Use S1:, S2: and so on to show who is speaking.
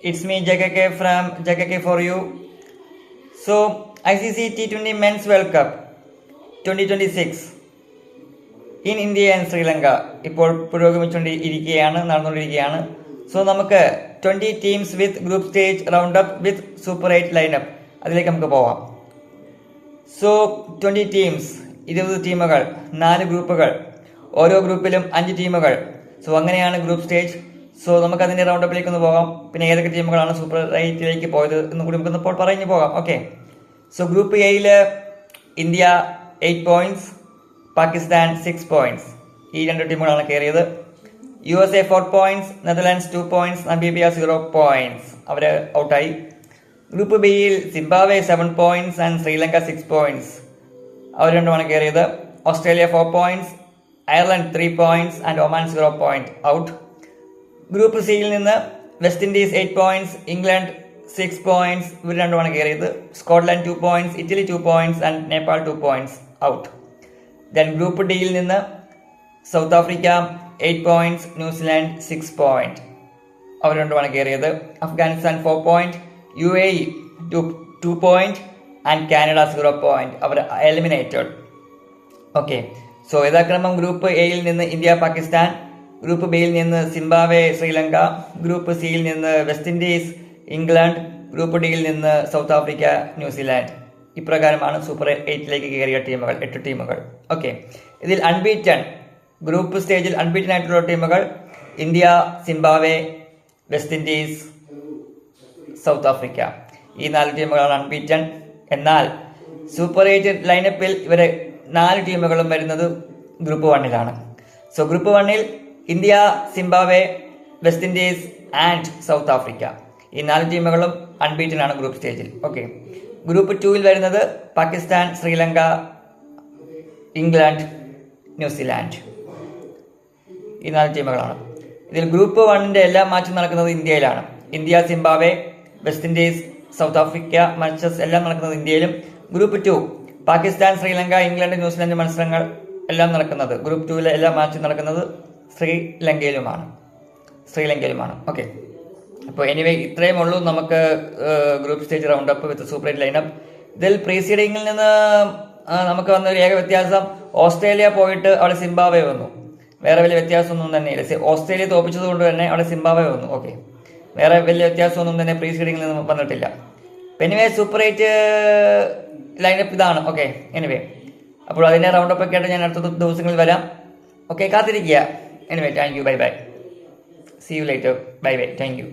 S1: It's me JKK from JKK for you. So ICC T20 Men's World Cup 2026 in India and Sri Lanka ഇപ്പോൾ നടന്നുകൊണ്ടിരിക്കുകയാണ്. So നമുക്ക് 20 teams with group stage round up with super 8 lineup അതിലേക്ക് നമുക്ക് പോവാം. So 20 teams 20 ടീമുകൾ, 4 ഗ്രൂപ്പുകൾ, ഓരോ ഗ്രൂപ്പിലും 5 ടീമുകൾ. സോ അങ്ങനെയാണ് ഗ്രൂപ്പ് സ്റ്റേജ്. സോ നമുക്ക് അതിന്റെ റൗണ്ട് അപ്പിലേക്ക് ഒന്ന് പോകാം. പിന്നെ ഏതൊക്കെ ടീമുകളാണ് സൂപ്പർ 8ലേക്ക് പോയത് എന്ന് കൂടി നമുക്ക് ഇപ്പോൾ പറഞ്ഞു പോകാം. ഓക്കെ, സോ ഗ്രൂപ്പ് എയിൽ ഇന്ത്യ 8 പോയിന്റ്സ്, പാകിസ്ഥാൻ 6 പോയിന്റ്സ്. ഈ 2 ടീമുകളാണ് കയറിയത്. USA 4 points, Netherlands 2 points, Namibia 0 points. അവര് ഔട്ടായി. ഗ്രൂപ്പ് ബിയിൽ Zimbabwe 7 points and Sri Lanka 6 points. അവർ രണ്ടുമാണ് കയറിയത്. Australia 4 points, Ireland 3 points and Oman 0 point out. Group സിയിൽ നിന്ന് West Indies 8 points, England 6 points. ഇവർ രണ്ടുമാണ് കയറിയത്. Scotland 2 points, Italy 2 points and Nepal 2 points out. Then group ഡിയിൽ നിന്ന് South Africa 8 points, New Zealand 6 point. അവർ രണ്ടുമാണ് കയറിയത്. Afghanistan 4 point, UAE 2 point and Canada 0 point. അവർ എലിമിനേറ്റഡ്. ഓക്കെ, സോ യഥാക്രമം ഗ്രൂപ്പ് എയിൽ നിന്ന് ഇന്ത്യ പാകിസ്ഥാൻ, ഗ്രൂപ്പ് ബിയിൽ നിന്ന് സിംബാബ്വെ ശ്രീലങ്ക, ഗ്രൂപ്പ് സിയിൽ നിന്ന് വെസ്റ്റ് ഇൻഡീസ് ഇംഗ്ലണ്ട്, ഗ്രൂപ്പ് ഡിയിൽ നിന്ന് സൗത്ത് ആഫ്രിക്ക ന്യൂസിലാൻഡ്. ഇപ്രകാരമാണ് സൂപ്പർ 8ലേക്ക് കയറിയ ടീമുകൾ, 8 ടീമുകൾ. ഓക്കെ, ഇതിൽ അൺബീറ്റൺ ഗ്രൂപ്പ് സ്റ്റേജിൽ അൺബീറ്റൺ ആയിട്ടുള്ള ടീമുകൾ India, Zimbabwe, west Indies, south Africa. ഈ 4 ടീമുകളാണ് അൺബീറ്റൺ. എന്നാൽ സൂപ്പർ 8 ലൈനപ്പിൽ ഇവരെ 4 ടീമുകളും വരുന്നത് ഗ്രൂപ്പ് 1ലാണ്. സോ ഗ്രൂപ്പ് 1ൽ India, Zimbabwe, west Indies and south Africa. ഈ 4 ടീമുകളും അൺബീറ്റൻ ആണ് ഗ്രൂപ്പ് സ്റ്റേജിൽ. ഓക്കെ, ഗ്രൂപ്പ് 2ൽ വരുന്നത് പാകിസ്ഥാൻ, ശ്രീലങ്ക, ഇംഗ്ലണ്ട്, ന്യൂസിലാൻഡ്. ഈ 4 ടീമുകളാണ്. ഇതിൽ ഗ്രൂപ്പ് 1ന്റെ എല്ലാ മാച്ചും നടക്കുന്നത് ഇന്ത്യയിലാണ്. India, Zimbabwe, west Indies, south Africa matches എല്ലാം നടക്കുന്നത് ഇന്ത്യയിലും. Group 2 Pakistan, Sri Lanka, England, New Zealand മത്സരങ്ങൾ എല്ലാം നടക്കുന്നത് ഗ്രൂപ്പ് 2ലെ എല്ലാ മാച്ചും നടക്കുന്നത് ശ്രീലങ്കയിലുമാണ്. ഓക്കെ, അപ്പോൾ എനിവേ ഇത്രയും ഉള്ളൂ നമുക്ക് group stage round up with super 8 lineup. ഇതിൽ പ്രീസീഡിങ്ങിൽ നിന്ന് നമുക്ക് വന്ന ഒരു ഏക വ്യത്യാസം, ഓസ്ട്രേലിയ പോയിട്ട് അവിടെ സിംബാബ്വെ വന്നു. വേറെ വലിയ വ്യത്യാസമൊന്നും തന്നെയില്ല. ഓസ്ട്രേലിയ തോപ്പിച്ചത് കൊണ്ട് തന്നെ അവിടെ സിംബാബ്വെ വന്നു. ഓക്കെ, വേറെ വലിയ വ്യത്യാസമൊന്നും തന്നെ പ്രീസീഡിങ്ങിൽ നിന്ന് വന്നിട്ടില്ല. എനിവേ സൂപ്പർ 8 ലൈനപ്പ് ഇതാണ്. ഓക്കെ, എനിവേ അപ്പോൾ അതിൻ്റെ റൗണ്ട് അപ്പ് ഒക്കെ ആയിട്ട് ഞാൻ അടുത്ത ദിവസങ്ങളിൽ വരാം. ഓക്കെ, കാത്തിരിക്കുക. Anyway thank you, bye bye, see you later, bye bye, thank U.